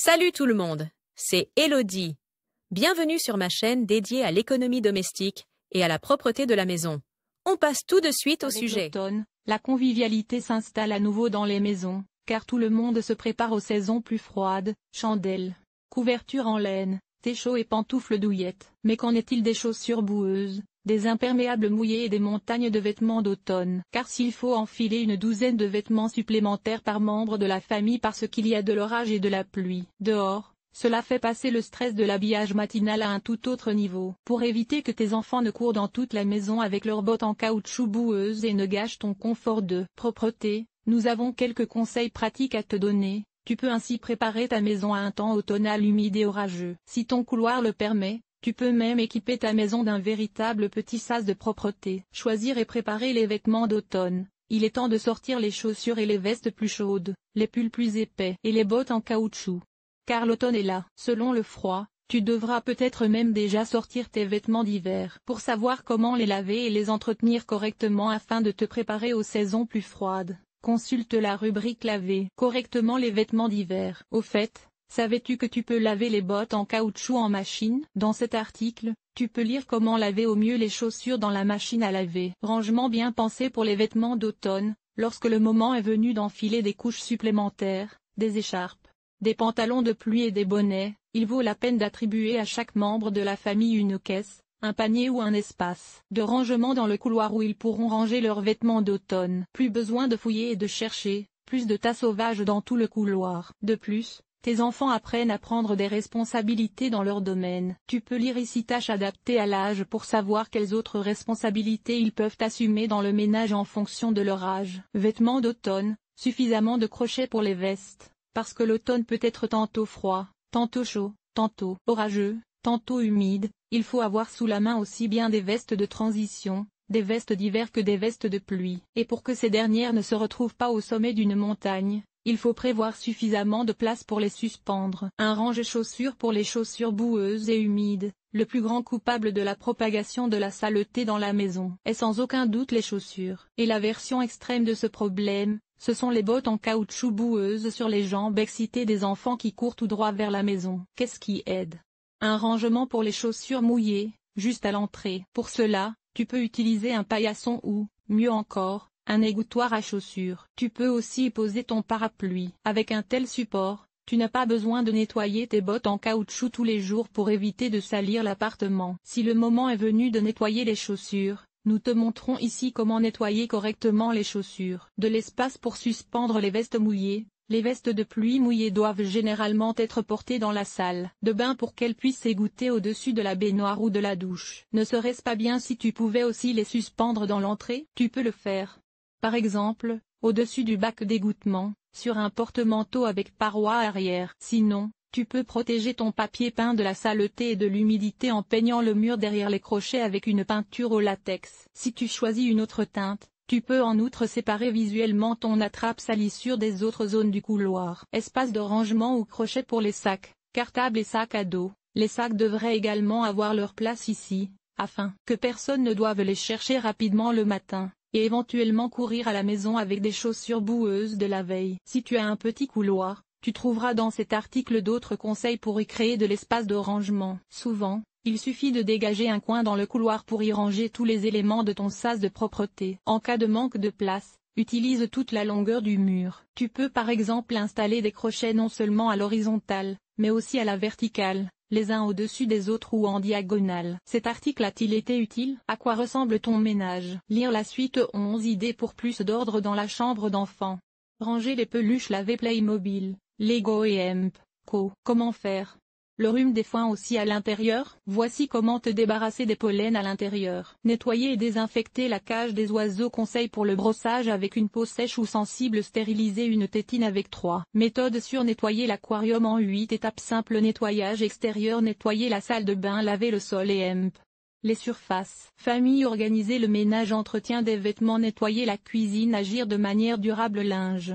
Salut tout le monde, c'est Elodie. Bienvenue sur ma chaîne dédiée à l'économie domestique et à la propreté de la maison. On passe tout de suite au Avec sujet. l'automne, la convivialité s'installe à nouveau dans les maisons, car tout le monde se prépare aux saisons plus froides, chandelles, couvertures en laine, thé chaud et pantoufles douillettes. Mais qu'en est-il des chaussures boueuses, des imperméables mouillés et des montagnes de vêtements d'automne? Car s'il faut enfiler une douzaine de vêtements supplémentaires par membre de la famille parce qu'il y a de l'orage et de la pluie dehors, cela fait passer le stress de l'habillage matinal à un tout autre niveau. Pour éviter que tes enfants ne courent dans toute la maison avec leurs bottes en caoutchouc boueuses et ne gâchent ton confort de propreté, nous avons quelques conseils pratiques à te donner. Tu peux ainsi préparer ta maison à un temps automnal humide et orageux. Si ton couloir le permet, tu peux même équiper ta maison d'un véritable petit sas de propreté. Choisir et préparer les vêtements d'automne. Il est temps de sortir les chaussures et les vestes plus chaudes, les pulls plus épais et les bottes en caoutchouc. Car l'automne est là. Selon le froid, tu devras peut-être même déjà sortir tes vêtements d'hiver. Pour savoir comment les laver et les entretenir correctement afin de te préparer aux saisons plus froides, consulte la rubrique laver correctement les vêtements d'hiver. Au fait, savais-tu que tu peux laver les bottes en caoutchouc en machine? Dans cet article, tu peux lire comment laver au mieux les chaussures dans la machine à laver. Rangement bien pensé pour les vêtements d'automne, lorsque le moment est venu d'enfiler des couches supplémentaires, des écharpes, des pantalons de pluie et des bonnets, il vaut la peine d'attribuer à chaque membre de la famille une caisse, un panier ou un espace de rangement dans le couloir où ils pourront ranger leurs vêtements d'automne. Plus besoin de fouiller et de chercher, plus de tas sauvages dans tout le couloir. De plus, tes enfants apprennent à prendre des responsabilités dans leur domaine. Tu peux lire ici tâches adaptées à l'âge pour savoir quelles autres responsabilités ils peuvent assumer dans le ménage en fonction de leur âge. Vêtements d'automne, suffisamment de crochets pour les vestes, parce que l'automne peut être tantôt froid, tantôt chaud, tantôt orageux, tantôt humide. Il faut avoir sous la main aussi bien des vestes de transition, des vestes d'hiver que des vestes de pluie. Et pour que ces dernières ne se retrouvent pas au sommet d'une montagne, il faut prévoir suffisamment de place pour les suspendre. Un range-chaussures pour les chaussures boueuses et humides. Le plus grand coupable de la propagation de la saleté dans la maison est sans aucun doute les chaussures. Et la version extrême de ce problème, ce sont les bottes en caoutchouc boueuses sur les jambes excitées des enfants qui courent tout droit vers la maison. Qu'est-ce qui aide? Un rangement pour les chaussures mouillées, juste à l'entrée. Pour cela, tu peux utiliser un paillasson ou, mieux encore, un égouttoir à chaussures. Tu peux aussi y poser ton parapluie. Avec un tel support, tu n'as pas besoin de nettoyer tes bottes en caoutchouc tous les jours pour éviter de salir l'appartement. Si le moment est venu de nettoyer les chaussures, nous te montrons ici comment nettoyer correctement les chaussures. De l'espace pour suspendre les vestes mouillées. Les vestes de pluie mouillées doivent généralement être portées dans la salle de bain pour qu'elles puissent égoutter au-dessus de la baignoire ou de la douche. Ne serait-ce pas bien si tu pouvais aussi les suspendre dans l'entrée? Tu peux le faire. Par exemple, au-dessus du bac d'égouttement, sur un porte-manteau avec paroi arrière. Sinon, tu peux protéger ton papier peint de la saleté et de l'humidité en peignant le mur derrière les crochets avec une peinture au latex. Si tu choisis une autre teinte, tu peux en outre séparer visuellement ton attrape-salissure des autres zones du couloir. Espace de rangement ou crochet pour les sacs, cartables et sacs à dos. Les sacs devraient également avoir leur place ici, afin que personne ne doive les chercher rapidement le matin, et éventuellement courir à la maison avec des chaussures boueuses de la veille. Si tu as un petit couloir, tu trouveras dans cet article d'autres conseils pour y créer de l'espace de rangement. Souvent, il suffit de dégager un coin dans le couloir pour y ranger tous les éléments de ton sas de propreté. En cas de manque de place, utilise toute la longueur du mur. Tu peux par exemple installer des crochets non seulement à l'horizontale, mais aussi à la verticale, les uns au-dessus des autres ou en diagonale. Cet article a-t-il été utile? À quoi ressemble ton ménage? Lire la suite 11 idées pour plus d'ordre dans la chambre d'enfant. Ranger les peluches lavées Playmobil, Lego et Co. Comment faire? Le rhume des foins aussi à l'intérieur? Voici comment te débarrasser des pollens à l'intérieur. Nettoyer et désinfecter la cage des oiseaux. Conseil pour le brossage avec une peau sèche ou sensible. Stériliser une tétine avec 3 méthodes sur nettoyer l'aquarium en 8 étapes. Simple nettoyage extérieur. Nettoyer la salle de bain. Laver le sol et les surfaces. Famille. Organiser le ménage. Entretien des vêtements. Nettoyer la cuisine. Agir de manière durable. Linge,